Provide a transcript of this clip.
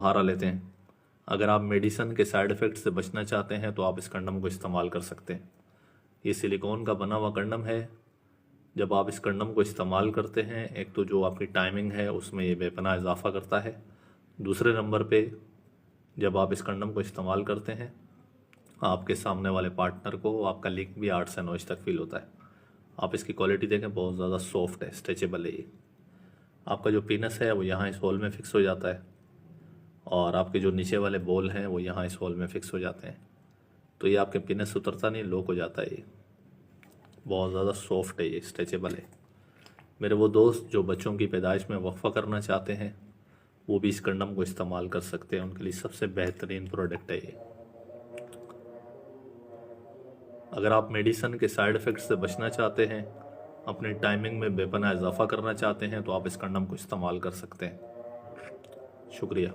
सहारा लेते हैं। अगर आप मेडिसन के साइड इफ़ेक्ट से बचना चाहते हैं तो आप इस कंडम को इस्तेमाल कर सकते हैं। ये सिलिकॉन का बना हुआ कंडम है। जब आप इस कंडम को इस्तेमाल करते हैं, एक तो जो आपकी टाइमिंग है उसमें ये बेपनाह इजाफा करता है। दूसरे नंबर पे जब आप इस कंडम को इस्तेमाल करते हैं, आपके सामने वाले पार्टनर को आपका लिंक भी 8 से 9 इंच तक फील होता है। आप इसकी क्वालिटी देखें, बहुत ज़्यादा सॉफ्ट है, स्ट्रेचेबल है ये। आपका जो पीनस है वो यहाँ इस होल में फिक्स हो जाता है और आपके जो नीचे वाले बॉल हैं वो यहाँ इस होल में फिक्स हो जाते हैं। तो ये आपके पीनस से उतरता नहीं, लॉक हो जाता है। ये बहुत ज़्यादा सॉफ्ट है, ये स्ट्रेचेबल है। मेरे वो दोस्त जो बच्चों की पैदाइश में वक्फा करना चाहते हैं वो भी इस कंडम को इस्तेमाल कर सकते हैं। उनके लिए सबसे बेहतरीन प्रोडक्ट है ये। अगर आप मेडिसन के साइड इफ़ेक्ट से बचना चाहते हैं, अपनी टाइमिंग में बेपनाह इजाफा करना चाहते हैं, तो आप इस कंडम को इस्तेमाल कर सकते हैं। शुक्रिया।